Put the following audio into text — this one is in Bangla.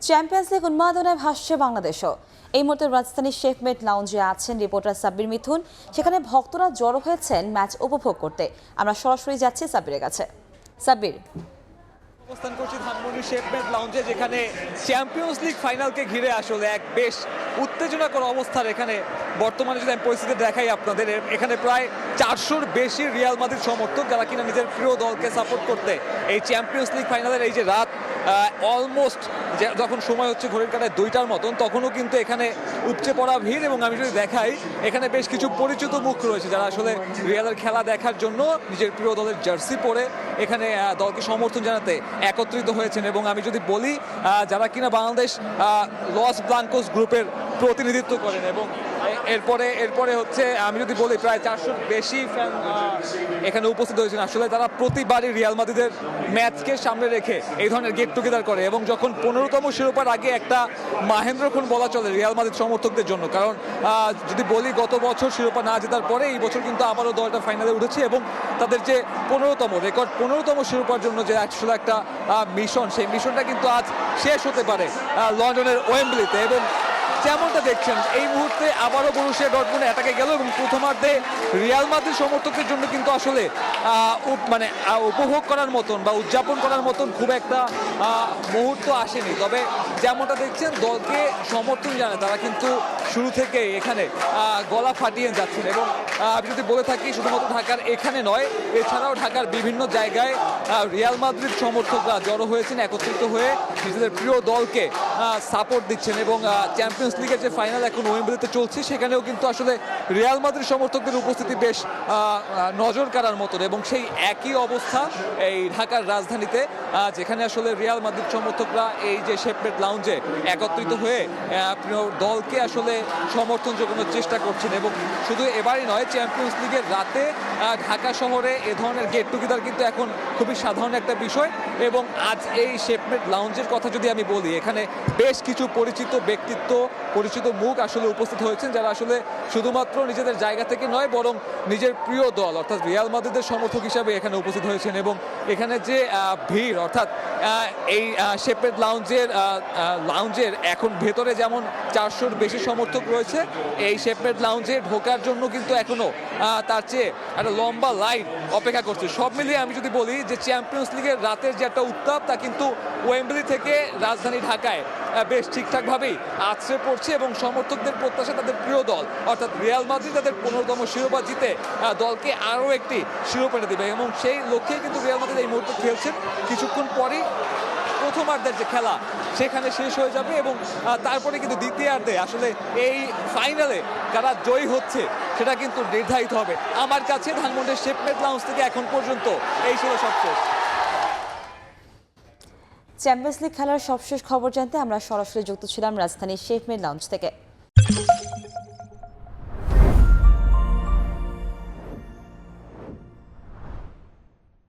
চ্যাম্পিয়ন্স লিগ উন্মাদনায় ভাসছে বাংলাদেশও। এই মুহূর্তে রাজধানীর শেফমেট লাউঞ্জে আছেন রিপোর্টার সাব্বির মিথুন। সেখানে ভক্তরা জড়ো হয়েছেন ম্যাচ উপভোগ করতে। আমরা সরাসরি যাচ্ছি সাব্বিরের কাছে। সাব্বির, অবস্থান করছি ধানমন্ডির শেফমেট লাউঞ্জে, যেখানে চ্যাম্পিয়ন্স লিগ ফাইনালকে ঘিরে আসলে এক বেশ উত্তেজনাকর অবস্থার এখানে বর্তমানে যদি আমি পরিস্থিতি দেখাই আপনাদের, এখানে প্রায় 400-র বেশি রিয়াল মাদ্রিদ সমর্থক যারা কিনা নিজের প্রিয় দলকে সাপোর্ট করতে এই চ্যাম্পিয়ন্স লিগ ফাইনালের এই যে রাত অলমোস্ট যখন সময় হচ্ছে ঘড়ির কাঁটায় 2টার মতন, তখনও কিন্তু এখানে উপচে পড়া ভিড়। এবং আমি যদি দেখাই, এখানে বেশ কিছু পরিচিত মুখ রয়েছে যারা আসলে রিয়ালের খেলা দেখার জন্য নিজের প্রিয় দলের জার্সি পরে এখানে দলকে সমর্থন জানাতে একত্রিত হয়েছেন। এবং আমি যদি বলি, যারা কিনা বাংলাদেশ লস ব্লাঙ্কোস গ্রুপের প্রতিনিধিত্ব করেন, এবং এরপরে হচ্ছে আমি যদি বলি প্রায় 400-র বেশি ফ্যান এখানে উপস্থিত হয়েছেন। আসলে তারা প্রতিবারই রিয়াল মাদ্রিদের ম্যাচকে সামনে রেখে এই ধরনের গেট টুগেদার করে, এবং যখন 15তম শিরোপার আগে একটা মাহেন্দ্রক্ষণ বলা চলে রিয়াল মাদ্রিদ সমর্থকদের জন্য। কারণ যদি বলি, গত বছর শিরোপা না জেতার পরে এই বছর কিন্তু আবারও দলটা ফাইনালে উঠেছে, এবং তাদের যে 15তম শিরোপার জন্য যে আসলে একটা মিশন, সেই মিশনটা কিন্তু আজ শেষ হতে পারে লন্ডনের ওয়েম্বলিতে। এবং যেমনটা দেখছেন, এই মুহূর্তে আবারও বরুসিয়া ডর্টমুন্ড অ্যাটাকে গেল, এবং প্রথমার্ধে রিয়াল মাদ্রিদ সমর্থকদের জন্য কিন্তু আসলে উপভোগ করার মতন বা উদযাপন করার মতন খুব একটা মুহূর্ত আসেনি। তবে যেমনটা দেখছেন, দলকে সমর্থন জানায় তারা কিন্তু শুরু থেকে এখানে গলা ফাটিয়ে যাচ্ছেন। এবং আমি যদি বলে থাকি, শুধুমাত্র ঢাকার এখানে নয়, এছাড়াও ঢাকার বিভিন্ন জায়গায় রিয়াল মাদ্রিদ সমর্থকরা জড়ো হয়েছেন, একত্রিত হয়ে নিজেদের প্রিয় দলকে সাপোর্ট দিচ্ছেন। এবং চ্যাম্পিয়ন্স লিগের যে ফাইনাল এখন ওয়েম্বলিতে চলছে, সেখানেও কিন্তু আসলে রিয়াল মাদ্রিদ সমর্থকদের উপস্থিতি বেশ নজর কাড়ার মতন। এবং সেই একই অবস্থা এই ঢাকার রাজধানীতে, যেখানে আসলে রিয়াল মাদ্রিদ সমর্থকরা এই যে শেফমেট লাউঞ্জে একত্রিত হয়ে প্রিয় দলকে আসলে সমর্থন জোগানোর চেষ্টা করছেন। এবং শুধু এবারই নয়, চ্যাম্পিয়ন্স লিগের রাতে ঢাকা শহরে এ ধরনের গেট টুগেদার কিন্তু এখন খুবই সাধারণ একটা বিষয়। এবং আজ এই শেফমেট লাউঞ্জের কথা যদি আমি বলি, এখানে বেশ কিছু পরিচিত ব্যক্তিত্ব, পরিচিত মুখ আসলে উপস্থিত হয়েছেন, যারা আসলে শুধুমাত্র নিজেদের জায়গা থেকে নয়, বরং নিজের প্রিয় দল অর্থাৎ রিয়াল মাদ্রিদের সমর্থক হিসাবে এখানে উপস্থিত হয়েছেন। এবং এখানে যে ভিড়, অর্থাৎ এই শেফমেট লাউঞ্জের এখন ভেতরে যেমন 400-র বেশি সমর্থক রয়েছে, এই শেফমেট লাউঞ্জে ঢোকার জন্য কিন্তু এখনো তার চেয়ে একটা লম্বা লাইন অপেক্ষা করছে। সব মিলিয়ে আমি যদি বলি যে চ্যাম্পিয়ন্স লিগের রাতের যে একটা উত্তাপ, তা কিন্তু ওয়েম্বলি থেকে রাজধানী ঢাকায় বেশ ঠিকঠাকভাবেই আছড়ে পড়ছে। এবং সমর্থকদের প্রত্যাশা তাদের প্রিয় দল অর্থাৎ রিয়াল মাদ্রিদ তাদের 15তম শিরোপা জিতে দলকে আরও একটি শিরোপা এনে দেবে, এবং সেই লক্ষ্যেই কিন্তু রিয়াল মাদ্রিদ এই মুহূর্তে খেলছেন। কিছুক্ষণ পরই প্রথমার্ধের যে খেলা সেখানে শেষ হয়ে যাবে, এবং তারপরে কিন্তু দ্বিতীয়ার্ধে আসলে এই ফাইনালে কারা জয়ী হচ্ছে সেটা কিন্তু নির্ধারিত হবে। আমার কাছে ধানমন্ডির শেফমেট লাউঞ্জ থেকে এখন পর্যন্ত এই ছিল সবশেষ। চ্যাম্পিয়ন্স লিগ খেলার সবশেষ খবর জানতে আমরা সরাসরি যুক্ত ছিলাম রাজধানীর শেফমেট লাউঞ্জ থেকে।